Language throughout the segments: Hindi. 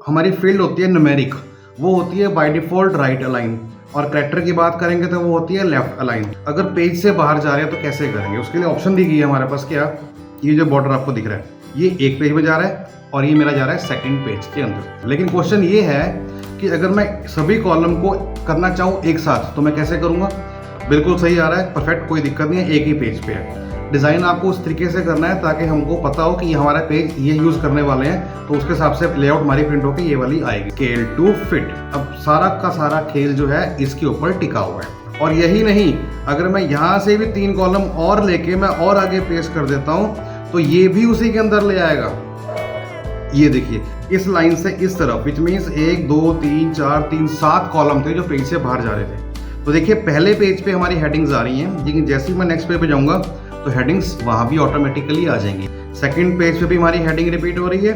हमारी फील्ड होती है न्यूमेरिक, वो होती है बाय डिफॉल्ट राइट अलाइन, और कैरेक्टर की बात करेंगे तो वो होती है लेफ्ट अलाइन। अगर पेज से बाहर जा रहे हैं तो कैसे करेंगे, उसके लिए ऑप्शन दी गई है हमारे पास। क्या ये जो बॉर्डर आपको दिख रहा है, ये एक पेज में जा रहा है और ये मेरा जा रहा है सेकंड पेज के अंदर। लेकिन क्वेश्चन ये है कि अगर मैं सभी कॉलम को करना चाहूँ एक साथ तो मैं कैसे करूँगा। बिल्कुल सही आ रहा है, परफेक्ट, कोई दिक्कत नहीं है, एक ही पेज पे है। डिज़ाइन आपको उस तरीके से करना है ताकि हमको पता हो कि ये हमारा पेज ये यूज़ करने वाले हैं, तो उसके हिसाब से लेआउट हमारी प्रिंट होकर ये वाली आएगी। Scale to fit. अब सारा का सारा खेल जो है इसके ऊपर टिका हुआ है। और यही नहीं, अगर मैं यहाँ से भी 3 कॉलम और लेके मैं और आगे पेस्ट कर देता हूँ तो ये भी उसी के अंदर ले आएगा। ये देखिए, इस लाइन से इस तरफ, विच मीन्स 1 2 3 4 3 7 कॉलम थे जो पेज से बाहर जा रहे थे। तो देखिए पहले पेज पे हमारी हेडिंग्स आ रही हैं, लेकिन जैसे ही मैं नेक्स्ट पेज पे जाऊंगा तो हेडिंग्स वहाँ भी ऑटोमेटिकली आ जाएंगी। सेकंड पेज पे भी हमारी हेडिंग रिपीट हो रही है,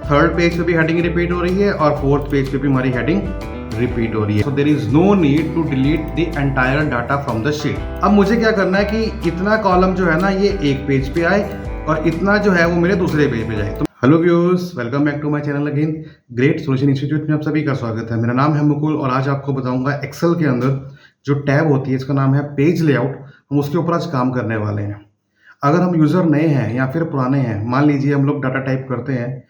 थर्ड पेज पे भी हेडिंग रिपीट हो रही है, और फोर्थ पेज पे भी हमारी हेडिंग रिपीट हो रही है। So there is no need to delete the entire data from the sheet. अब मुझे क्या करना है कि इतना कॉलम जो है ना ये एक पेज पे आए और इतना जो है वो मेरे दूसरे पेज पे जाए। तो hello viewers, welcome back to my channel again. Great solution institute में आप सभी का स्वागत है। मेरा नाम है मुकुल और आज आपको बताऊंगा एक्सेल के अंदर जो टैब होती है, इसका नाम है पेज लेआउट, हम उसके ऊपर आज काम करने वाले हैं। अगर हम यूज़र नए हैं या फिर पुराने हैं, मान लीजिए हम लोग डाटा टाइप करते हैं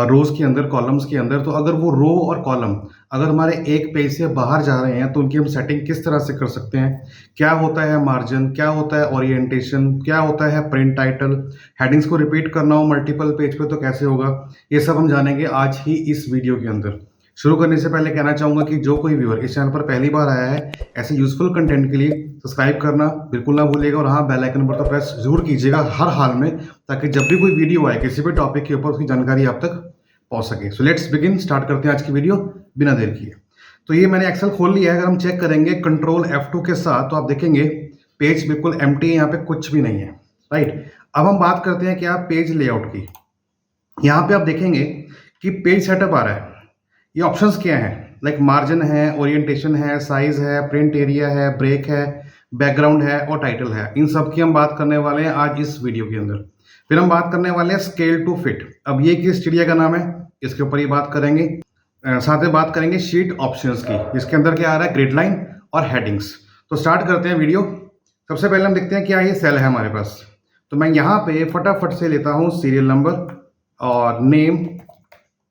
रोज़ के अंदर, कॉलम्स के अंदर, तो अगर वो रो और कॉलम अगर हमारे एक पेज से बाहर जा रहे हैं तो उनकी हम सेटिंग किस तरह से कर सकते हैं, क्या होता है मार्जिन, क्या होता है ओरिएंटेशन, क्या होता है प्रिंट टाइटल, हेडिंग्स को रिपीट करना हो मल्टीपल पेज पे तो कैसे होगा, ये सब हम जानेंगे आज ही इस वीडियो के अंदर। शुरू करने से पहले कहना चाहूँगा कि जो कोई व्यूअर इस चैनल पर पहली बार आया है, ऐसे यूजफुल कंटेंट के लिए सब्सक्राइब करना बिल्कुल ना भूलिएगा, और हाँ बेल आइकन पर तो प्रेस जरूर कीजिएगा हर हाल में, ताकि जब भी कोई वीडियो आए किसी भी टॉपिक के ऊपर उसकी जानकारी आप तक पहुँच सके। सो लेट्स बिगिन, स्टार्ट करते हैं आज की वीडियो बिना देर किए। तो ये मैंने एक्सेल खोल लिया है। अगर हम चेक करेंगे कंट्रोल F2 के साथ तो आप देखेंगे पेज बिल्कुल एम्प्टी है, यहाँ पे कुछ भी नहीं है, राइट। अब हम बात करते हैं क्या पेज लेआउट की। यहाँ पे आप देखेंगे कि पेज सेटअप आ रहा है। ये ऑप्शंस क्या हैं, लाइक मार्जिन है, ओरिएंटेशन है, साइज है, प्रिंट एरिया है, ब्रेक है, बैकग्राउंड है और टाइटल है। इन सब की हम बात करने वाले हैं आज इस वीडियो के अंदर। फिर हम बात करने वाले हैं स्केल टू फिट। अब ये किस चिड़िया का नाम है, इसके ऊपर ही बात करेंगे। साथ में बात करेंगे शीट ऑप्शंस की, जिसके अंदर क्या आ रहा है, ग्रिड लाइन और हेडिंग्स। तो स्टार्ट करते हैं वीडियो। सबसे पहले हम देखते हैं क्या ये सेल है हमारे पास। तो मैं यहाँ पे फटाफट से लेता हूँ सीरियल नंबर और नेम,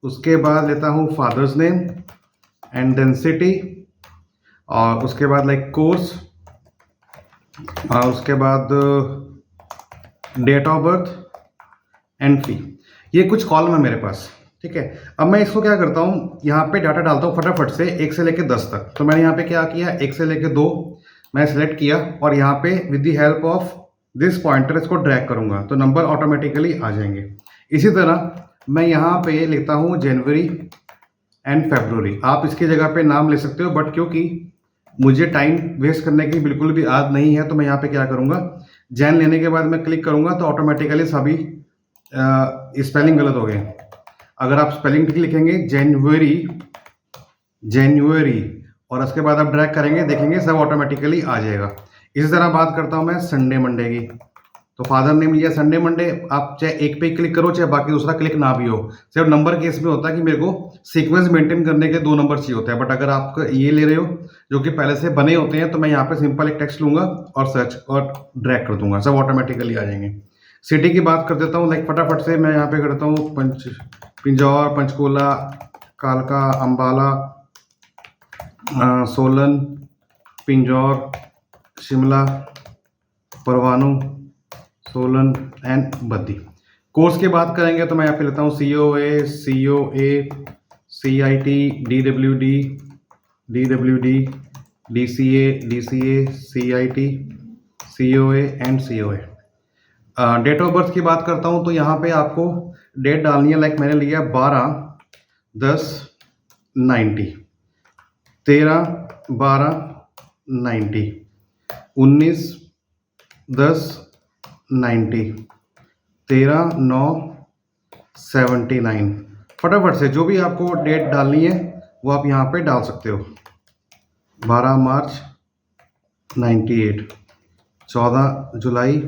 उसके बाद लेता हूँ father's name and then city, और उसके बाद लाइक कोर्स, और उसके बाद date of birth and fee. ये कुछ कॉलम है मेरे पास, ठीक है। अब मैं इसको क्या करता हूँ, यहाँ पे डाटा डालता हूँ फटाफट से 1 से लेकर 10 तक। तो मैंने यहाँ पे क्या किया, 1 से लेकर 2 मैं सिलेक्ट किया और यहाँ पे with the help of this pointer इसको ड्रैग करूँगा तो नंबर ऑटोमेटिकली आ जाएंगे। इसी तरह मैं यहाँ पे लिखता हूँ जनवरी एंड फरवरी। आप इसकी जगह पे नाम ले सकते हो, बट क्योंकि मुझे टाइम वेस्ट करने की बिल्कुल भी आदत नहीं है तो मैं यहाँ पे क्या करूँगा, जैन लेने के बाद मैं क्लिक करूँगा तो ऑटोमेटिकली सभी स्पेलिंग गलत हो गए। अगर आप स्पेलिंग ठीक लिखेंगे जनवरी और उसके बाद आप ड्रैग करेंगे, देखेंगे सब ऑटोमेटिकली आ जाएगा। इसी तरह बात करता हूँ मैं संडे मंडे की। तो फादर नेम लिया संडे मंडे, आप चाहे एक पे क्लिक करो चाहे बाकी दूसरा क्लिक ना भी हो, सिर्फ नंबर केस में होता है कि मेरे को सीक्वेंस मेंटेन करने के 2 नंबर चाहिए होता है। बट अगर आप ये ले रहे हो जो कि पहले से बने होते हैं तो मैं यहाँ पे सिंपल एक टेक्स्ट लूंगा और सर्च और ड्रैग कर दूंगा, सब ऑटोमेटिकली आ जाएंगे। सिटी की बात कर देता हूँ, लाइक फटाफट से मैं यहाँ पे करता हूँ पिंजौर, पंचकूला, कालका, अम्बाला, सोलन, पिंजौर, शिमला, परवाणू, सोलन एंड बद्दी। कोर्स की बात करेंगे तो मैं यहाँ पे लेता हूँ COA, CIT, DWD, DCA, CIT, COA and COA। Date of birth की बात करता हूँ तो यहाँ पे आपको डेट डालनी है, लाइक मैंने लिया 12/10/90, 13/12/90, 19/10/90, 13/9/79। फटाफट से जो भी आपको डेट डालनी है वो आप यहाँ पे डाल सकते हो। 12 मार्च 98, 14 जुलाई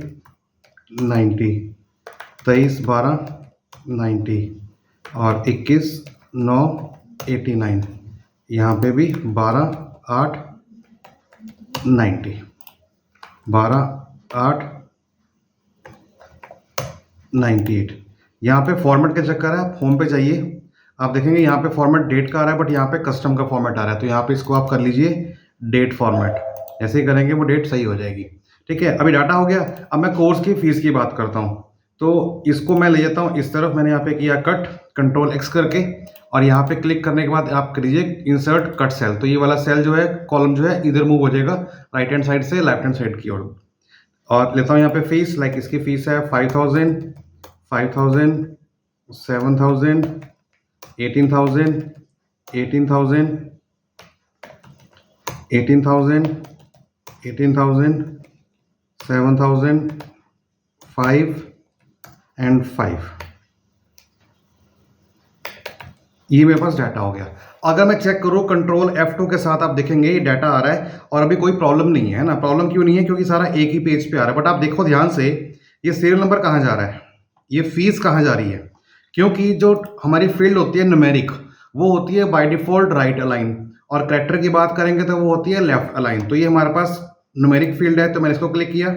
90, 23/12/90 और 21/9/90। 89, यहाँ पे भी 12 8 90, 12 8 98। यहाँ पे फॉर्मेट का चक्कर है, आप होम पे जाइए, आप देखेंगे यहाँ पे फॉर्मेट डेट का आ रहा है, बट यहाँ पे कस्टम का फॉर्मेट आ रहा है, तो यहाँ पे इसको आप कर लीजिए डेट फॉर्मेट। ऐसे ही करेंगे वो डेट सही हो जाएगी। ठीक है, अभी डाटा हो गया। अब मैं कोर्स की फीस की बात करता हूँ, तो इसको मैं ले जाता हूँ इस तरफ। मैंने यहाँ पे किया कट, कंट्रोल एक्स करके, और यहाँ पे क्लिक करने के बाद आप करिए इंसर्ट कट सेल। तो ये वाला सेल जो है, कॉलम जो है, इधर मूव हो जाएगा राइट हैंड साइड से लेफ्ट हैंड साइड की ओर। और लेता हूँ यहाँ पे फीस, लाइक इसकी फीस है 5000, 5000, 7000, 18,000, 18,000, 18,000, 18,000, 7,000, 5 एंड 5। ये मेरे पास डाटा हो गया। अगर मैं चेक करूँ कंट्रोल F2 के साथ, आप देखेंगे ये डाटा आ रहा है और अभी कोई प्रॉब्लम नहीं है ना। प्रॉब्लम क्यों नहीं है? क्योंकि सारा एक ही पेज पे आ रहा है। बट आप देखो ध्यान से, ये सीरियल नंबर कहाँ जा रहा है, ये फीस कहाँ जा रही है? क्योंकि जो हमारी फील्ड होती है न्यूमेरिक, वो होती है बाय डिफॉल्ट राइट अलाइन, और कैरेक्टर की बात करेंगे तो वो होती है लेफ्ट अलाइन। तो ये हमारे पास न्यूमेरिक फील्ड है, तो मैंने इसको क्लिक किया,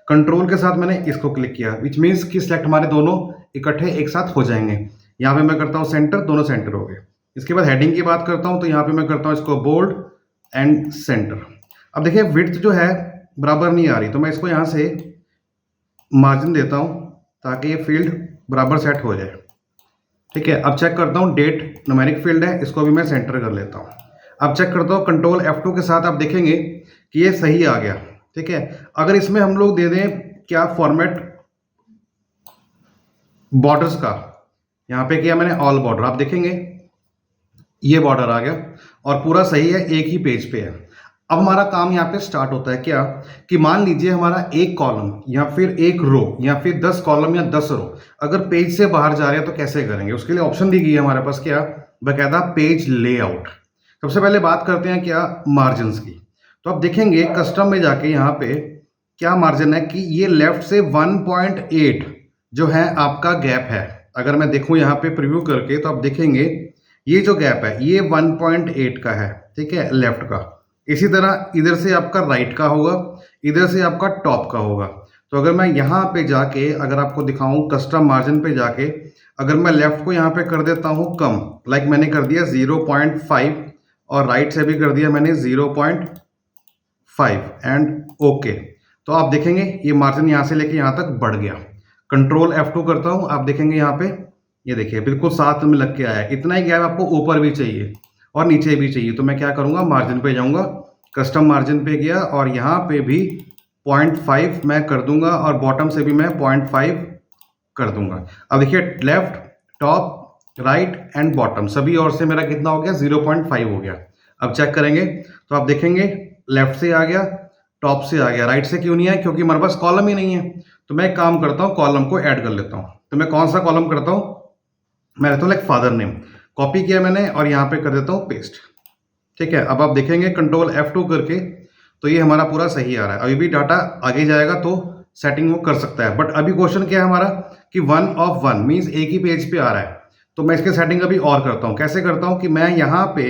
कंट्रोल के साथ मैंने इसको क्लिक किया, विच मीन्स कि सिलेक्ट हमारे दोनों इकट्ठे एक साथ हो जाएंगे। यहाँ पे मैं करता हूँ सेंटर, दोनों सेंटर हो गए। इसके बाद हेडिंग की बात करता हूँ, तो यहाँ पे मैं करता हूँ इसको बोल्ड एंड सेंटर। अब देखिए विड्थ जो है बराबर नहीं आ रही, तो मैं इसको यहाँ से मार्जिन देता हूँ ताकि ये फील्ड बराबर सेट हो जाए। ठीक है, अब चेक करता हूँ, डेट न्यूमेरिक फील्ड है, इसको भी मैं सेंटर कर लेता हूँ। अब चेक करता हूँ कंट्रोल F2 के साथ, आप देखेंगे कि ये सही आ गया। ठीक है, अगर इसमें हम लोग दे दें क्या फॉर्मेट बॉर्डर्स का, यहाँ पे किया मैंने ऑल बॉर्डर, आप देखेंगे ये बॉर्डर आ गया और पूरा सही है, एक ही पेज पे है। अब हमारा काम यहाँ पे स्टार्ट होता है क्या, कि मान लीजिए हमारा एक कॉलम या फिर एक रो या फिर 10 कॉलम या 10 रो अगर पेज से बाहर जा रहे हैं तो कैसे करेंगे। उसके लिए ऑप्शन दी गई है हमारे पास, क्या, बकायदा पेज लेआउट। सबसे पहले बात करते हैं क्या, मार्जिन की। तो आप देखेंगे कस्टम में जाके यहाँ पे क्या मार्जिन है कि ये लेफ्ट से 1.8 जो है आपका गैप है। अगर मैं देखूँ यहाँ पे प्रीव्यू करके, तो आप देखेंगे ये जो गैप है ये 1.8 का है। ठीक है, लेफ्ट का। इसी तरह इधर से आपका राइट का होगा, इधर से आपका टॉप का होगा। तो अगर मैं यहाँ पे जाके अगर आपको दिखाऊं कस्टम मार्जिन पे जाके, अगर मैं लेफ्ट को यहाँ पे कर देता हूँ कम, लाइक मैंने कर दिया 0.5 और राइट से भी कर दिया मैंने 0.5 एंड ओके, तो आप देखेंगे ये मार्जिन यहाँ से लेके यहाँ तक बढ़ गया। कंट्रोल F2 करता हूँ, आप देखेंगे यहाँ पे ये देखिए बिल्कुल साथ में लग के आया है। इतना ही गैप आपको ऊपर भी चाहिए और नीचे भी चाहिए, तो मैं क्या करूँगा, मार्जिन पे जाऊँगा, कस्टम मार्जिन पे गया और यहाँ पे भी 0.5 मैं कर दूंगा और बॉटम से भी मैं 0.5 कर दूंगा। अब देखिए left, top, right and bottom सभी ओर से मेरा कितना हो गया, 0.5 हो गया। अब चेक करेंगे तो आप देखेंगे लेफ्ट से आ गया, टॉप से आ गया, राइट से क्यों नहीं है, क्योंकि हमारे पास कॉलम ही नहीं है। तो मैं एक काम करता हूँ, कॉलम को ऐड कर लेता हूँ। तो मैं कौन सा कॉलम करता हूँ, मैं रहता हूँ लाइक फादर नेम, कॉपी किया मैंने और यहाँ पे कर देता हूँ पेस्ट। ठीक है, अब आप देखेंगे कंट्रोल F2 करके तो ये हमारा पूरा सही आ रहा है। अभी भी डाटा आगे जाएगा तो सेटिंग वो कर सकता है, बट अभी क्वेश्चन क्या है हमारा कि 1 of 1 मीन्स एक ही पेज पे आ रहा है। तो मैं इसके सेटिंग अभी और करता हूँ। कैसे करता हूँ कि मैं यहाँ पे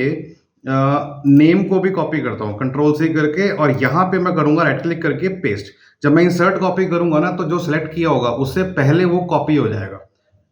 नेम को भी कॉपी करता हूँ कंट्रोल C करके, और यहाँ पे मैं करूँगा राइट क्लिक करके पेस्ट। जब मैं इंसर्ट कॉपी करूँगा ना, तो जो सिलेक्ट किया होगा उससे पहले वो कॉपी हो जाएगा।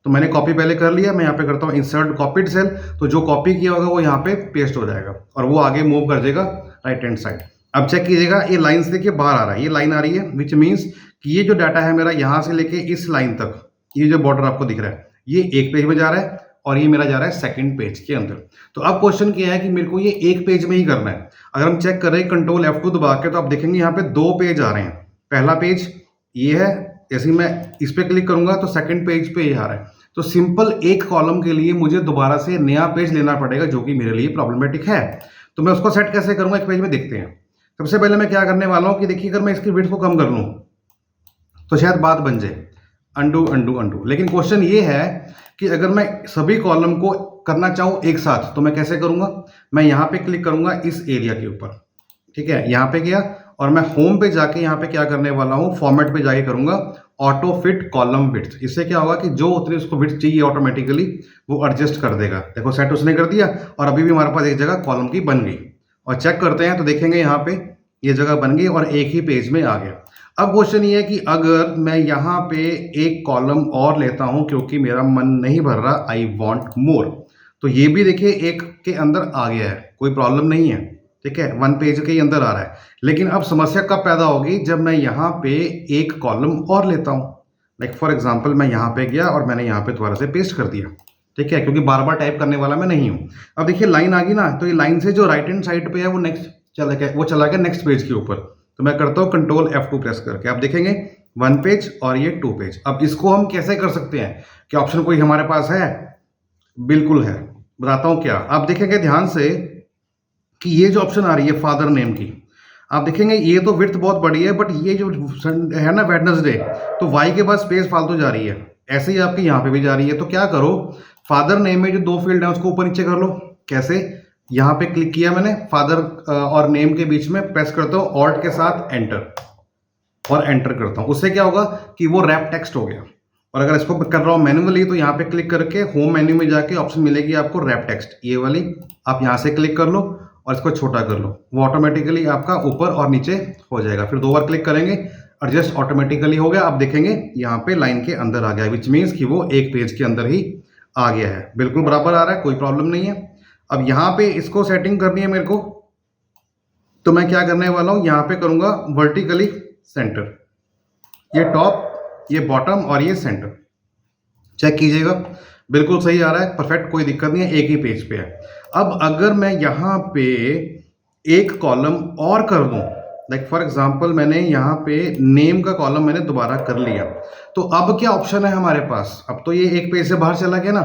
तो मैंने कॉपी पहले कर लिया, मैं यहाँ पे करता हूँ इंसर्ट कॉपीड सेल, तो जो कॉपी किया होगा वो यहाँ पे पेस्ट हो जाएगा और वो आगे मूव कर देगा राइट हैंड साइड। अब चेक कीजिएगा, ये लाइन्स देखिए बाहर आ रहा है, ये लाइन आ रही है, विच मीन्स कि ये जो डाटा है मेरा यहाँ से लेके इस लाइन तक, ये जो बॉर्डर आपको दिख रहा है ये एक पेज में जा रहा है और ये मेरा जा रहा है सेकंड पेज के अंदर। तो अब क्वेश्चन क्या है कि मेरे को ये एक पेज में ही करना है। अगर हम चेक कर रहे हैं कंट्रोल F2 दबा के, तो आप देखेंगे यहाँ पे 2 पेज आ रहे हैं। पहला पेज ये है, जैसे मैं इस पर क्लिक करूंगा तो सेकंड पेज पे ये आ रहा है। तो सिंपल एक कॉलम के लिए मुझे दोबारा से नया पेज लेना पड़ेगा, जो कि मेरे लिए प्रॉब्लमेटिक है। तो मैं उसको सेट कैसे करूंगा, एक पेज में देखते हैं। सबसे पहले मैं क्या करने वाला हूं कि देखिए अगर मैं इसकी विड्थ को कम कर लूं तो शायद बात बन जाए, अंडू अंडू अंडू। लेकिन क्वेश्चन ये है कि अगर मैं सभी कॉलम को करना चाहूँ एक साथ तो मैं कैसे करूंगा, मैं यहाँ पे क्लिक करूंगा इस एरिया के ऊपर। ठीक है, यहाँ पे गया और मैं होम पे जाके यहाँ पे क्या करने वाला हूँ, फॉर्मेट पे जाके करूँगा ऑटो फिट कॉलम विड्थ। इससे क्या होगा कि जो उतनी उसको विड्थ चाहिए ऑटोमेटिकली वो एडजस्ट कर देगा। देखो सेट उसने कर दिया और अभी भी हमारे पास एक जगह कॉलम की बन गई। और चेक करते हैं तो देखेंगे यहाँ पे ये जगह बन गई और एक ही पेज में आ गया। अब क्वेश्चन ये है कि अगर मैं यहाँ पे एक कॉलम और लेता हूँ क्योंकि मेरा मन नहीं भर रहा, आई वॉन्ट मोर, तो ये भी देखिए एक के अंदर आ गया है, कोई प्रॉब्लम नहीं है, ठीक है, वन पेज के ही अंदर आ रहा है। लेकिन अब समस्या कब पैदा होगी, जब मैं यहाँ पे एक कॉलम और लेता हूँ। लाइक फॉर एग्जाम्पल मैं यहाँ पे गया और मैंने यहाँ पे दोबारा से पेस्ट कर दिया, ठीक है, क्योंकि बार बार टाइप करने वाला मैं नहीं हूँ। अब देखिए लाइन आ गई ना, तो ये लाइन से जो राइट हैंड साइड पे है वो नेक्स्ट चला गया नेक्स्ट पेज के ऊपर। तो मैं करता हूँ कंट्रोल F2 प्रेस करके, आप देखेंगे वन पेज और ये टू पेज। अब इसको हम कैसे कर सकते हैं, क्या ऑप्शन कोई हमारे पास है? बिल्कुल है, बताता हूँ क्या। आप देखेंगे ध्यान से कि ये जो ऑप्शन आ रही है फादर नेम की, आप देखेंगे ये तो विड्थ बहुत बड़ी है, बट ये जो है ना वेडनेसडे, तो वाई के बाद स्पेस फालतू जा रही है, ऐसे ही आपके यहाँ पे भी जा रही है। तो क्या करो, फादर नेम में जो दो फील्ड है उसको ऊपर नीचे कर लो। कैसे? यहाँ पे क्लिक किया मैंने, फादर और नेम के बीच में प्रेस करता हूँ ऑल्ट के साथ एंटर, और एंटर करता हूँ। उससे क्या होगा कि वो रैप टेक्स्ट हो गया। और अगर इसको कर रहा हूँ मैन्युअली, तो यहाँ पे क्लिक करके होम मेन्यू में जाके ऑप्शन मिलेगी आपको रैप टेक्स्ट, ये वाली, आप यहाँ से क्लिक कर लो और इसको छोटा कर लो, वो ऑटोमेटिकली आपका ऊपर और नीचे हो जाएगा। फिर दो बार क्लिक करेंगे, एडजस्ट ऑटोमेटिकली हो गया। आप देखेंगे यहाँ पे लाइन के अंदर आ गया, विच मीन्स कि वो एक पेज के अंदर ही आ गया है, बिल्कुल बराबर आ रहा है, कोई प्रॉब्लम नहीं है। अब यहाँ पे इसको सेटिंग करनी है मेरे को, तो मैं क्या करने वाला हूँ, यहाँ पे करूँगा वर्टिकली सेंटर, ये टॉप, ये बॉटम और ये सेंटर। चेक कीजिएगा, बिल्कुल सही आ रहा है, परफेक्ट, कोई दिक्कत नहीं है, एक ही पेज पे है। अब अगर मैं यहाँ पे एक कॉलम और कर दूं, लाइक फॉर एग्जांपल मैंने यहाँ पे नेम का कॉलम मैंने दोबारा कर लिया, तो अब क्या ऑप्शन है हमारे पास? अब तो ये एक पेज से बाहर चला गया ना,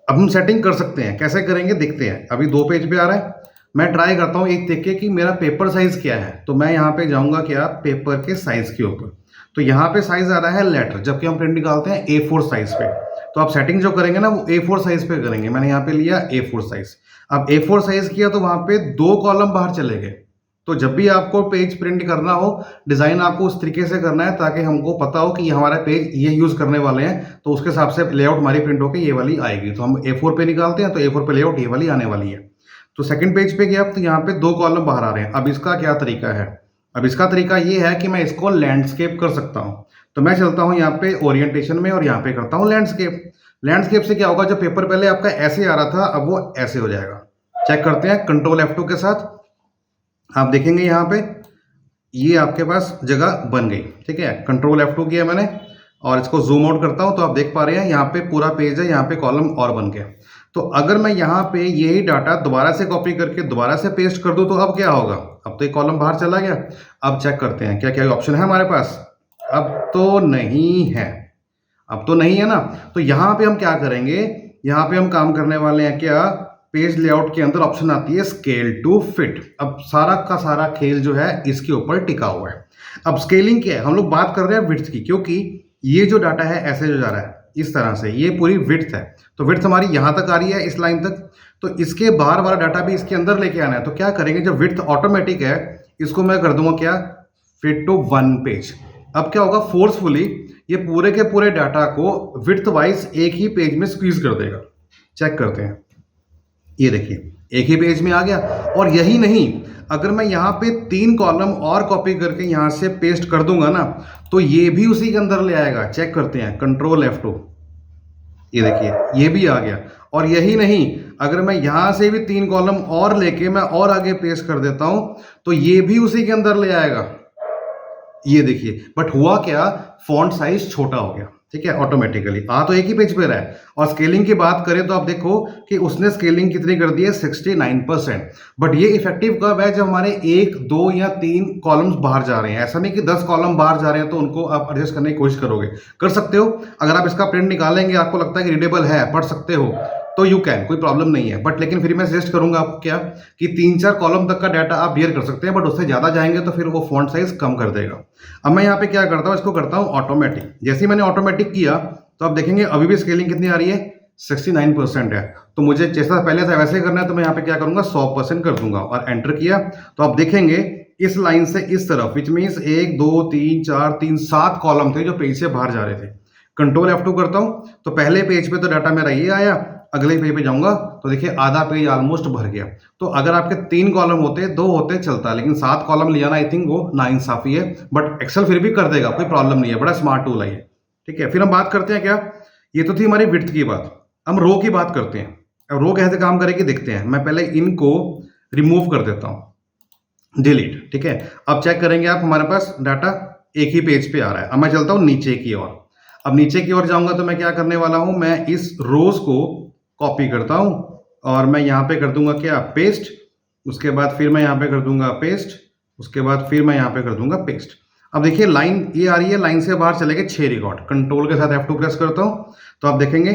अब हम सेटिंग कर सकते हैं। कैसे करेंगे देखते हैं। अभी दो पेज पे आ रहा है, मैं ट्राई करता हूँ एक देख के कि मेरा पेपर साइज क्या है। तो मैं यहाँ पे जाऊँगा क्या, पेपर के साइज के ऊपर, तो यहाँ पे साइज आ रहा है लेटर, जबकि हम प्रिंट निकालते हैं A4 साइज पे। तो आप सेटिंग जो करेंगे ना वो A4 साइज पे करेंगे। मैंने यहाँ पे लिया A4 साइज। अब A4 साइज किया तो वहाँ पे दो कॉलम बाहर चले गए। तो जब भी आपको पेज प्रिंट करना हो, डिज़ाइन आपको उस तरीके से करना है ताकि हमको पता हो कि हमारा पेज ये यूज़ करने वाले हैं, तो उसके हिसाब से लेआउट हमारी प्रिंट होकर ये वाली आएगी। तो हम A4 पे निकालते हैं तो A4 पे लेआउट ये वाली आने वाली है। तो सेकंड पेज पे गया तो यहाँ पे दो कॉलम बाहर आ रहे हैं। अब इसका क्या तरीका है? अब इसका तरीका ये है कि मैं इसको लैंडस्केप कर सकता हूँ। तो मैं चलता हूँ यहाँ पे ओरिएंटेशन में और यहाँ पे करता हूँ लैंडस्केप। लैंडस्केप से क्या होगा, जो पेपर पहले आपका ऐसे आ रहा था अब वो ऐसे हो जाएगा। चेक करते हैं कंट्रोल F2 के साथ, आप देखेंगे यहाँ पे ये आपके पास जगह बन गई, ठीक है। कंट्रोल F2 किया मैंने और इसको जूम आउट करता हूँ तो आप देख पा रहे हैं यहाँ पे पूरा पेज है, यहाँ पे कॉलम और बन गया। तो अगर मैं यहाँ पे यही डाटा दोबारा से कॉपी करके दोबारा से पेस्ट कर दूँ तो अब क्या होगा? अब तो एक कॉलम बाहर चला गया। अब चेक करते हैं क्या क्या ऑप्शन है हमारे पास। अब तो नहीं है, अब तो नहीं है ना। तो यहाँ पे हम क्या करेंगे, यहाँ पे हम काम करने वाले हैं क्या, पेज लेआउट के अंदर ऑप्शन आती है स्केल टू फिट। अब सारा का सारा खेल जो है इसके ऊपर टिका हुआ है। अब स्केलिंग क्या है, हम लोग बात कर रहे हैं विड्थ की, क्योंकि ये जो डाटा है ऐसे जो जा रहा है इस तरह से, ये पूरी विड्थ है। तो विड्थ हमारी यहाँ तक आ रही है, इस लाइन तक। तो इसके बाहर वाला डाटा भी इसके अंदर लेके आना है। तो क्या करेंगे, जब विड्थ ऑटोमेटिक है इसको मैं कर दूंगा क्या, फिट टू वन पेज। अब क्या होगा, फोर्सफुली ये पूरे के पूरे डाटा को विड्थ वाइज एक ही पेज में स्क्वीज कर देगा। चेक करते हैं, ये देखिए एक ही पेज में आ गया। और यही नहीं, अगर मैं यहाँ पे तीन कॉलम और कॉपी करके यहाँ से पेस्ट कर दूंगा ना, तो ये भी उसी के अंदर ले आएगा। चेक करते हैं कंट्रोल F2, ये देखिए ये भी आ गया। और यही नहीं, अगर मैं यहाँ से भी तीन कॉलम और लेके मैं और आगे पेस्ट कर देता हूं तो ये भी उसी के अंदर ले आएगा, ये देखिए। बट हुआ क्या, फॉन्ट साइज छोटा हो गया, ठीक है, ऑटोमेटिकली आ तो एक ही पेज पे रहा है। और स्केलिंग की बात करें तो आप देखो कि उसने स्केलिंग कितनी कर दी है, 69%। बट ये इफेक्टिव कब है, जब हमारे एक दो या तीन कॉलम्स बाहर जा रहे हैं। ऐसा नहीं कि 10 कॉलम बाहर जा रहे हैं तो उनको आप एडजस्ट करने की कोशिश करोगे, कर सकते हो। अगर आप इसका प्रिंट निकालेंगे, आपको लगता है कि रीडेबल है, पढ़ सकते हो, तो यू कैन, कोई प्रॉब्लम नहीं है। बट लेकिन फिर मैं सजेस्ट करूंगा आपको क्या, कि 3-4 कॉलम तक का डाटा आप बियर कर सकते हैं, बट उससे ज़्यादा जाएंगे तो फिर वो फॉन्ट साइज कम कर देगा। अब मैं यहाँ पे क्या करता हूँ, इसको करता हूँ ऑटोमेटिक। जैसे ही मैंने ऑटोमेटिक किया तो आप देखेंगे अभी भी स्केलिंग कितनी आ रही है, 69% है। तो मुझे जैसा पहले से वैसे करना है, तो मैं यहाँ पे क्या करूँगा, 100% कर दूंगा और एंटर किया। तो आप देखेंगे इस लाइन से इस तरफ, विच मीन्स 1 2 3 4 3 7 कॉलम थे जो पेज से बाहर जा रहे थे। कंट्रोल F2 करता हूं तो पहले पेज पे तो डाटा मेरा ये आया, अगले पेज पे जाऊंगा तो देखिए आधा पेज ऑलमोस्ट भर गया। तो अगर आपके 3 कॉलम होते, 2 होते चलता, लेकिन 7 कॉलम ले जाना आई थिंक वो नाइंसाफी है, बट एक्सेल फिर भी कर देगा, कोई प्रॉब्लम नहीं है, बड़ा स्मार्ट टूल है ये। ठीक है, फिर हम बात करते हैं क्या, ये तो थी हमारी विड्थ की बात, हम रो की बात करते हैं। अब रो कैसे काम करेगी देखते हैं। मैं पहले इनको रिमूव कर देता हूं, डिलीट। ठीक है, अब चेक करेंगे आप, हमारे पास डाटा एक ही पेज पे आ रहा है। अब मैं चलता हूं नीचे की ओर। अब नीचे की ओर जाऊंगा तो मैं क्या करने वाला हूं, मैं इस रोज को कॉपी करता हूं और मैं यहां पे कर दूंगा क्या, पेस्ट। उसके बाद फिर मैं यहां पे कर दूंगा पेस्ट, उसके बाद फिर मैं यहां पे कर दूंगा पेस्ट। अब देखिए लाइन ये आ रही है, लाइन से बाहर चले गए 6 रिकॉर्ड। कंट्रोल के साथ F2 प्रेस करता हूं तो आप देखेंगे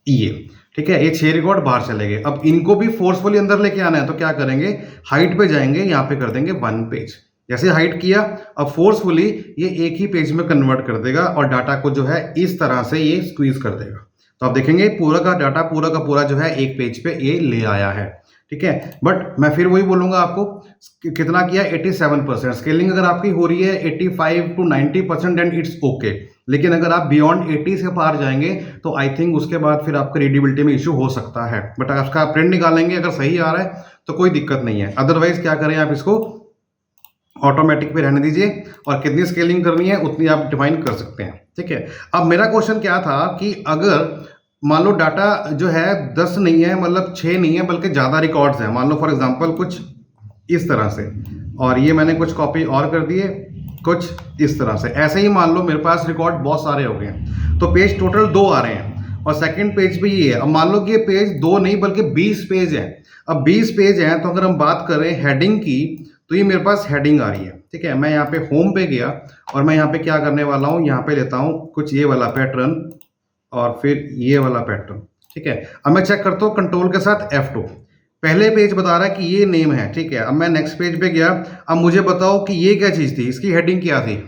ये, ठीक है, ये 6 रिकॉर्ड बाहर चले गए। अब इनको भी फोर्सफुली अंदर लेके आना है तो क्या करेंगे, हाइट पे जाएंगे, यहाँ पे कर देंगे 1 पेज। जैसे हाइट किया, अब फोर्सफुली ये एक ही पेज में कन्वर्ट कर देगा और डाटा को जो है इस तरह से ये स्क्वीज कर देगा। तो आप देखेंगे पूरा का डाटा पूरा का पूरा जो है एक पेज पे ये ले आया है। ठीक है, बट मैं फिर वही बोलूंगा आपको, कितना किया, 87%। स्केलिंग अगर आपकी हो रही है 85 to 90% एंड इट्स ओके। लेकिन अगर आप बियॉन्ड 80 से पार जाएंगे तो आई थिंक उसके बाद फिर आपका रीडेबिलिटी में इशू हो सकता है। बट अगर उसका प्रिंट निकालेंगे, अगर सही आ रहा है तो कोई दिक्कत नहीं है। अदरवाइज क्या करें, आप इसको ऑटोमेटिक पे रहने दीजिए और कितनी स्केलिंग करनी है उतनी आप डिफाइन कर सकते हैं। ठीक है, अब मेरा क्वेश्चन क्या था कि अगर मान लो डाटा जो है 10 नहीं है, मतलब 6 नहीं है, बल्कि ज़्यादा रिकॉर्ड्स हैं, मान लो फॉर एग्जांपल कुछ इस तरह से, और ये मैंने कुछ कॉपी और कर दिए कुछ इस तरह से, ऐसे ही मान लो मेरे पास रिकॉर्ड बहुत सारे हो गए हैं, तो पेज टोटल 2 आ रहे हैं और सेकंड पेज पे ये है। अब मान लो कि ये पेज 2 नहीं बल्कि 20 पेज है। अब 20 पेज हैं तो अगर हम बात करें हेडिंग की तो ये मेरे पास हेडिंग आ रही है। ठीक है, मैं यहाँ पे होम पे गया और मैं यहाँ पे क्या करने वाला हूँ, यहाँ पे लेता हूँ कुछ ये वाला पैटर्न और फिर ये वाला पैटर्न। ठीक है, अब मैं चेक करता हूँ कंट्रोल के साथ F2, पहले पेज बता रहा है कि ये नेम है। ठीक है, अब मैं नेक्स्ट पेज पे गया, अब मुझे बताओ कि ये क्या चीज़ थी, इसकी हेडिंग क्या थी।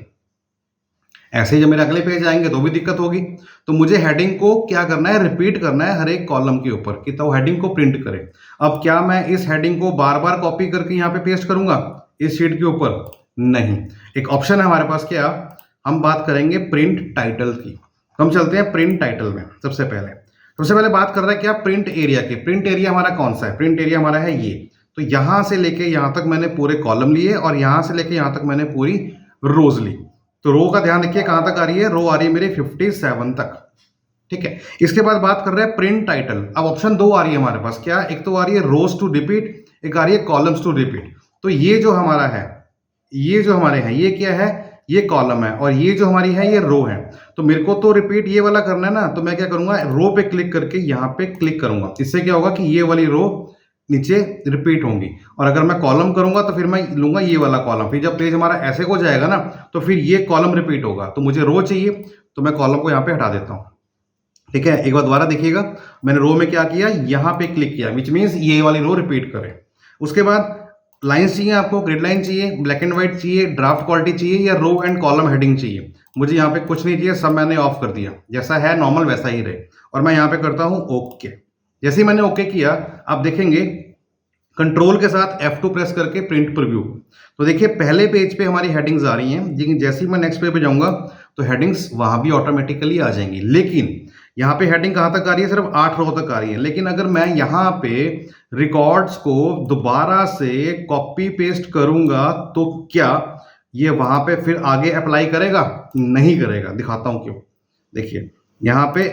ऐसे ही जब मेरे अगले पेज आएंगे तो भी दिक्कत होगी। तो मुझे हेडिंग को क्या करना है, रिपीट करना है हर एक कॉलम के ऊपर कि तो हेडिंग को प्रिंट करे। अब क्या मैं इस हेडिंग को बार बार कॉपी करके यहाँ पे पेस्ट करूंगा इस शीट के ऊपर, नहीं। एक ऑप्शन है हमारे पास, क्या, हम बात करेंगे प्रिंट टाइटल की। तो हम चलते हैं प्रिंट टाइटल में। सबसे पहले बात कर रहा है क्या, प्रिंट एरिया की। प्रिंट एरिया हमारा कौन सा है, प्रिंट एरिया हमारा है ये। तो यहां से लेके यहां तक मैंने पूरे कॉलम लिए और यहां से लेके यहां तक मैंने पूरी रोज ली। तो रो का ध्यान रखिए कहां तक आ रही है, रो आ रही है मेरी 57 तक। ठीक है, इसके बाद बात कर रहे हैं प्रिंट टाइटल। अब ऑप्शन 2 आ रही है हमारे पास, क्या, एक तो आ रही है रोज टू रिपीट, एक आ रही है कॉलम्स टू रिपीट। तो ये जो हमारा है, ये जो हमारे हैं, ये क्या है, ये कॉलम है और ये जो हमारी है ये रो है। तो मेरे को तो रिपीट ये वाला करना है ना, तो मैं क्या करूंगा, रो पे क्लिक करके यहाँ पे क्लिक करूंगा। इससे क्या होगा कि ये वाली रो नीचे रिपीट होंगी। और अगर मैं कॉलम करूंगा तो फिर मैं लूंगा ये वाला कॉलम। फिर जब पेज हमारा ऐसे को जाएगा ना तो फिर ये कॉलम रिपीट होगा। तो मुझे रो चाहिए तो मैं कॉलम को यहाँ पे हटा देता हूँ। ठीक है, एक बार दोबारा देखिएगा, मैंने रो में क्या किया, यहाँ पे क्लिक किया, विच मीन्स ये वाली रो रिपीट करे। उसके बाद लाइन्स चाहिए आपको, ग्रिड लाइन चाहिए, ब्लैक एंड व्हाइट चाहिए, ड्राफ्ट क्वालिटी चाहिए या रो एंड कॉलम हेडिंग चाहिए। मुझे यहाँ पे कुछ नहीं चाहिए, सब मैंने ऑफ कर दिया, जैसा है नॉर्मल वैसा ही रहे। और मैं यहाँ पे करता हूँ ओके। जैसे ही मैंने ओके किया, आप देखेंगे कंट्रोल के साथ F2 प्रेस करके प्रिंट प्रीव्यू, तो देखिए पहले पेज पे हमारी हेडिंग्स आ रही हैं, लेकिन जैसे ही मैं नेक्स्ट पेज पे जाऊंगा तो हेडिंग्स वहां भी ऑटोमेटिकली आ जाएंगी। लेकिन यहाँ पे हेडिंग कहाँ तक आ रही है, सिर्फ 8 रो तक आ रही है। लेकिन अगर मैं यहाँ पे रिकॉर्ड्स को दोबारा से कॉपी पेस्ट करूंगा तो क्या ये वहां पे फिर आगे अप्लाई करेगा, नहीं करेगा। दिखाता हूं क्यों। देखिए यहाँ पे,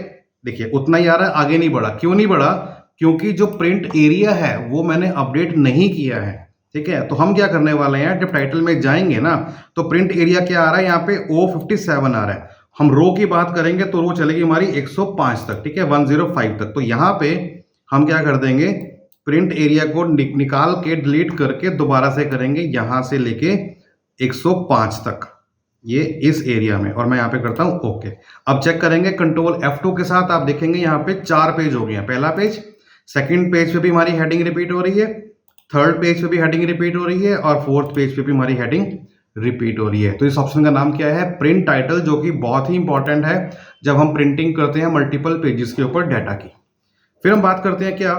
देखिए उतना ही आ रहा है, आगे नहीं बढ़ा। क्यों नहीं बढ़ा, क्योंकि जो प्रिंट एरिया है वो मैंने अपडेट नहीं किया है। ठीक है, तो हम क्या करने वाले हैं, जब टाइटल में जाएंगे ना तो प्रिंट एरिया क्या आ रहा है, यहाँ पे O57 आ रहा है। हम रो की बात करेंगे तो रो चलेगी हमारी 105 तक। ठीक है, 105 तक। तो यहाँ पे हम क्या कर देंगे, प्रिंट एरिया को निकाल के डिलीट करके दोबारा से करेंगे यहाँ से लेके 105 तक, ये इस एरिया में। और मैं यहाँ पे करता हूँ ओके। अब चेक करेंगे कंट्रोल F2 के साथ, आप देखेंगे यहाँ पे 4 पेज हो गए हैं। पहला पेज, सेकंड पेज पे भी हमारी हेडिंग रिपीट हो रही है, थर्ड पेज पे भी हेडिंग रिपीट हो रही है और फोर्थ पेज पे भी हमारी हेडिंग रिपीट हो रही है। तो इस ऑप्शन का नाम क्या है, प्रिंट टाइटल, जो कि बहुत ही इंपॉर्टेंट है जब हम प्रिंटिंग करते हैं मल्टीपल पेजेस के ऊपर डाटा की। फिर हम बात करते हैं क्या,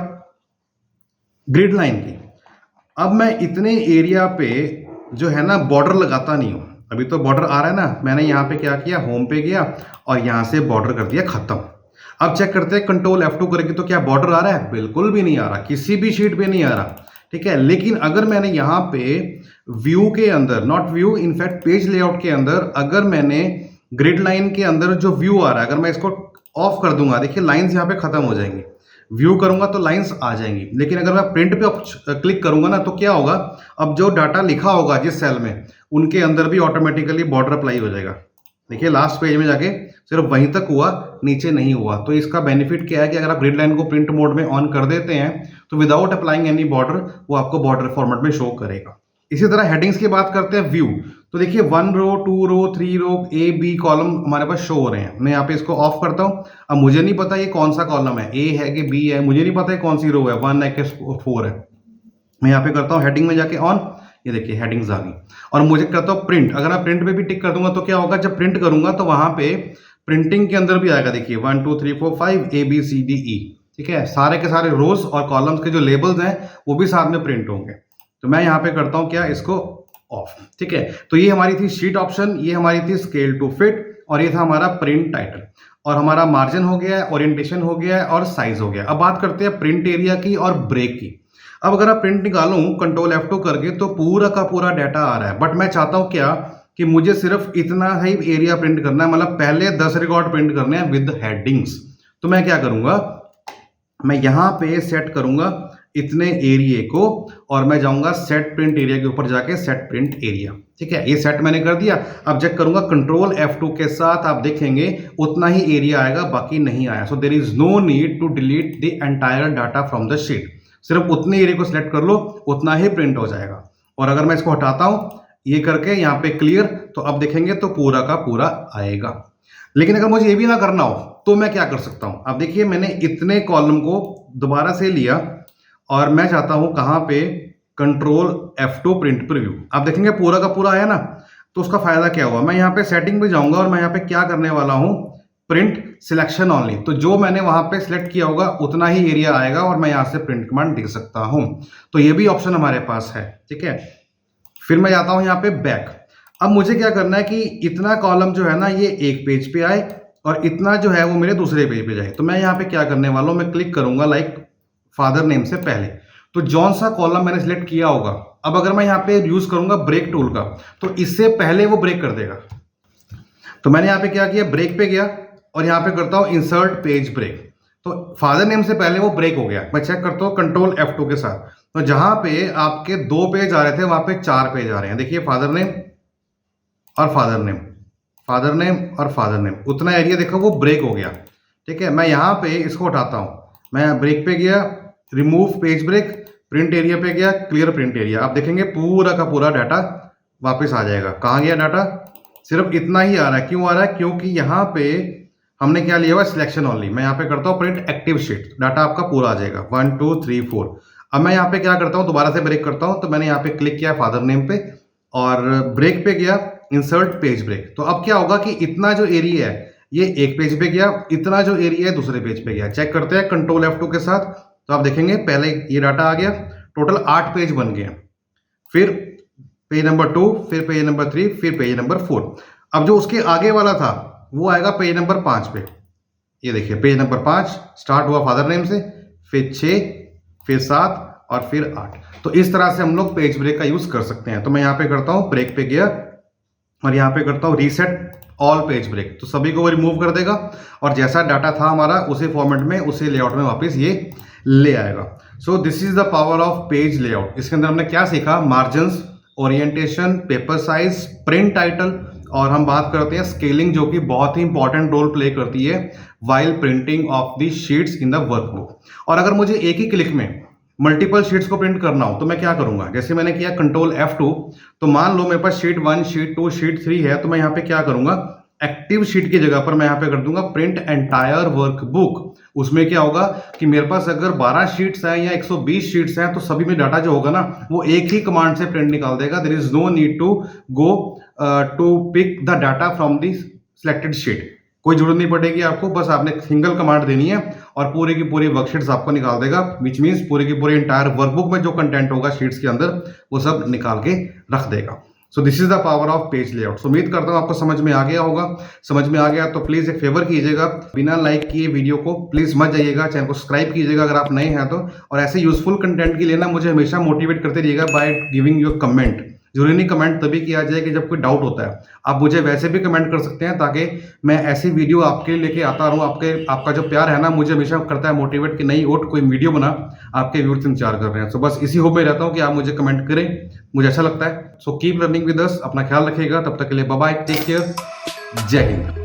ग्रिड लाइन की। अब मैं इतने एरिया पे जो है ना बॉर्डर लगाता नहीं हूँ। अभी तो बॉर्डर आ रहा है ना, मैंने यहाँ पे क्या किया, होम पे गया और यहाँ से बॉर्डर कर दिया खत्म। अब चेक करते हैं कंट्रोल F2 करेंगे तो क्या बॉर्डर आ रहा है? बिल्कुल भी नहीं आ रहा, किसी भी शीट पे नहीं आ रहा। ठीक है, लेकिन अगर मैंने यहाँ पे व्यू के अंदर, not view, in fact page layout के अंदर, अगर मैंने ग्रिड लाइन के अंदर जो व्यू आ रहा है, अगर मैं इसको ऑफ कर दूंगा, देखिए लाइंस यहाँ पे खत्म हो जाएंगी। व्यू करूंगा तो लाइंस आ जाएंगी, लेकिन अगर मैं प्रिंट पे क्लिक करूंगा ना तो क्या होगा, अब जो डाटा लिखा होगा जिस सेल में, उनके अंदर भी ऑटोमेटिकली बॉर्डर अप्लाई हो जाएगा। देखिए लास्ट पेज में जाके सिर्फ वहीं तक हुआ, नीचे नहीं हुआ। तो इसका बेनिफिट क्या है कि अगर आप ग्रिड लाइन को प्रिंट मोड में ऑन कर देते हैं तो विदाउट अप्लाइंग एनी बॉर्डर वो आपको बॉर्डर फॉर्मेट में शो करेगा। इसी तरह हेडिंग्स की बात करते हैं व्यू, तो देखिए 1 रो 2 रो 3 रो ए बी कॉलम हमारे पास शो हो रहे हैं। मैं यहाँ पे इसको ऑफ करता हूँ। अब मुझे नहीं पता ये कौन सा कॉलम है, ए है कि बी है, मुझे नहीं पता ये कौन सी रो है, 1 है कि 4 है। मैं यहाँ पे करता हूँ हेडिंग में जाके ऑन, ये देखिए हेडिंग्स आ गई। और मुझे करता हूँ प्रिंट, अगर मैं प्रिंट पे भी टिक कर दूंगा तो क्या होगा, जब प्रिंट करूंगा तो वहां पे प्रिंटिंग के अंदर भी आएगा, देखिए 1 2 3 4 5 A B C D E. ठीक है, सारे के सारे रोज और कॉलम्स के जो लेबल्स हैं वो भी साथ में प्रिंट होंगे। तो मैं यहाँ पे करता हूँ क्या, इसको ऑफ। ठीक है, तो ये हमारी थी शीट ऑप्शन, ये हमारी थी स्केल टू फिट, और ये था हमारा प्रिंट टाइटल। और हमारा मार्जिन हो गया है, ओरिएंटेशन हो गया है और साइज हो गया। अब बात करते हैं प्रिंट एरिया की और ब्रेक की। अब अगर आप प्रिंट निकालूं कंट्रोल F2 करके तो पूरा का पूरा डाटा आ रहा है, बट मैं चाहता हूं क्या कि मुझे सिर्फ इतना ही एरिया प्रिंट करना है, मतलब पहले 10 रिकॉर्ड प्रिंट करने हैं विद हेडिंग्स। तो मैं क्या करूंगा, मैं यहां पे सेट करूंगा इतने एरिया को, और मैं जाऊंगा सेट प्रिंट एरिया के ऊपर जाके सेट प्रिंट एरिया। ठीक है, ये सेट मैंने कर दिया। अब चेक करूंगा कंट्रोल F2 के साथ, आप देखेंगे उतना ही एरिया आएगा, बाकी नहीं आया। So there is no need to delete the entire data from the sheet. सिर्फ उतने एरिया को सिलेक्ट कर लो, उतना ही प्रिंट हो जाएगा। और अगर मैं इसको हटाता हूं ये करके यहाँ पे क्लियर, तो अब देखेंगे तो पूरा का पूरा आएगा। लेकिन अगर मुझे ये भी ना करना हो तो मैं क्या कर सकता हूं, अब देखिए मैंने इतने कॉलम को दोबारा से लिया और मैं चाहता हूं कहां पे, कंट्रोल F2 प्रिंट प्रीव्यू। आप देखेंगे पूरा का पूरा आया ना, तो उसका फायदा क्या हुआ, मैं यहाँ पे सेटिंग पे जाऊंगा और मैं यहाँ पे क्या करने वाला हूं, प्रिंट सिलेक्शन ऑनली। तो जो मैंने वहां पे सिलेक्ट किया होगा उतना ही एरिया आएगा और मैं यहां से प्रिंट कमांड दे सकता हूं। तो ये भी ऑप्शन हमारे पास है। ठीक है, फिर मैं जाता हूं यहाँ पे बैक। अब मुझे क्या करना है कि इतना कॉलम जो है ना ये एक पेज पे आए और इतना जो है वो मेरे दूसरे पेज पे जाए। तो मैं यहाँ पे क्या करने वाला हूं, मैं क्लिक करूंगा लाइक फादर नेम से पहले, तो जौन सा कॉलम मैंने सिलेक्ट किया होगा, अब अगर मैं यहाँ पे यूज करूंगा ब्रेक टूल का तो इससे पहले वो ब्रेक कर देगा। तो मैंने यहाँ पे क्या किया, ब्रेक पे गया और यहाँ पे करता हूँ इंसर्ट पेज ब्रेक। तो फादर नेम से पहले वो ब्रेक हो गया। मैं चेक करता हूँ कंट्रोल F2 के साथ, तो जहां पे आपके 2 पेज आ रहे थे वहां पे 4 पेज आ रहे हैं। देखिए फादर नेम और फादर नेम, फादर नेम और फादर नेम, उतना एरिया देखो वो ब्रेक हो गया। ठीक है, मैं यहाँ पे इसको उठाता हूँ, मैं ब्रेक पे गया, remove page break, print area पे गया, क्लियर प्रिंट एरिया। आप देखेंगे पूरा का पूरा डाटा वापस आ जाएगा। कहाँ गया डाटा, सिर्फ इतना ही आ रहा है। क्यों आ रहा है, क्योंकि यहाँ पे हमने क्या लिया हुआ, सिलेक्शन ओनली। मैं यहाँ पे करता हूँ प्रिंट एक्टिव शीट, डाटा आपका पूरा आ जाएगा 1 2 3 4। अब मैं यहाँ पे क्या करता हूँ, दोबारा से ब्रेक करता हूँ। तो मैंने यहाँ पे क्लिक किया फादर नेम पे और ब्रेक पे गया, इंसर्ट पेज ब्रेक। तो अब क्या होगा कि इतना जो एरिया है ये एक पेज पे गया, इतना जो एरिया है दूसरे पेज पे गया। चेक करते हैं कंट्रोल F2 के साथ, तो आप देखेंगे पहले ये डाटा आ गया, टोटल 8 पेज बन गए। फिर पेज नंबर 2, फिर पेज नंबर 3, फिर पेज नंबर 4। अब जो उसके आगे वाला था वो आएगा पेज नंबर 5 पे। ये देखिए पेज नंबर 5 स्टार्ट हुआ फादर नेम से, फिर 6, फिर 7 और फिर 8। तो इस तरह से हम लोग पेज ब्रेक का यूज कर सकते हैं। तो मैं यहाँ पे करता हूँ ब्रेक पे गया और यहाँ पे करता हूँ रीसेट ऑल पेज ब्रेक, तो सभी को वो रिमूव कर देगा और जैसा डाटा था हमारा उसी फॉर्मेट में, उसी लेआउट में वापस ये ले आएगा। सो this is the power of page layout. इसके अंदर हमने क्या सीखा, margins, orientation, paper size, print title, और हम बात करते हैं स्केलिंग, जो कि बहुत ही इंपॉर्टेंट रोल प्ले करती है while printing of the sheets in the workbook. और अगर मुझे एक ही क्लिक में मल्टीपल शीट्स को प्रिंट करना हो तो मैं क्या करूंगा, जैसे मैंने किया कंट्रोल F2, तो मान लो मेरे पास शीट 1, शीट 2, शीट 3 है, तो मैं यहाँ पे क्या करूंगा, एक्टिव शीट की जगह पर मैं यहाँ पे कर दूंगा प्रिंट एंटायर वर्कबुक। उसमें क्या होगा कि मेरे पास अगर 12 शीट्स हैं या 120 शीट्स हैं तो सभी में डाटा जो होगा ना वो एक ही कमांड से प्रिंट निकाल देगा। There is no need to go to pick the data from the selected sheet, कोई जरूरत नहीं पड़ेगी आपको, बस आपने सिंगल कमांड देनी है और पूरी की पूरी वर्कशीट्स आपको निकाल देगा, विच मीन्स पूरी की पूरी इंटायर वर्कबुक में जो कंटेंट होगा शीट्स के अंदर वो सब निकाल के रख देगा। So this is the power of page layout. So उम्मीद करता हूँ आपको समझ में आ गया होगा। समझ में आ गया तो प्लीज एक फेवर कीजिएगा, बिना लाइक किए वीडियो को प्लीज मत जाइएगा, चैनल को सब्सक्राइब कीजिएगा अगर आप नए हैं तो। और ऐसे यूजफुल कंटेंट के लिए ना मुझे हमेशा मोटिवेट करते रहिएगा बाय गिविंग योर कमेंट। जरूरी नहीं कमेंट तभी किया जाए कि जब कोई डाउट होता है, आप मुझे वैसे भी कमेंट कर सकते हैं ताकि मैं ऐसी वीडियो आपके लिए लेके आता रहूं। आपका जो प्यार है ना मुझे हमेशा करता है मोटिवेट कि नहीं उठ कोई वीडियो बना, आपके व्यूअर्स इंतजार कर रहे हैं। सो बस इसी होप में रहता हूं कि आप मुझे कमेंट करें, मुझे अच्छा लगता है। So keep learning with us, अपना ख्याल रखिएगा, तब तक के लिए बाय बाय, टेक केयर, जय हिंद।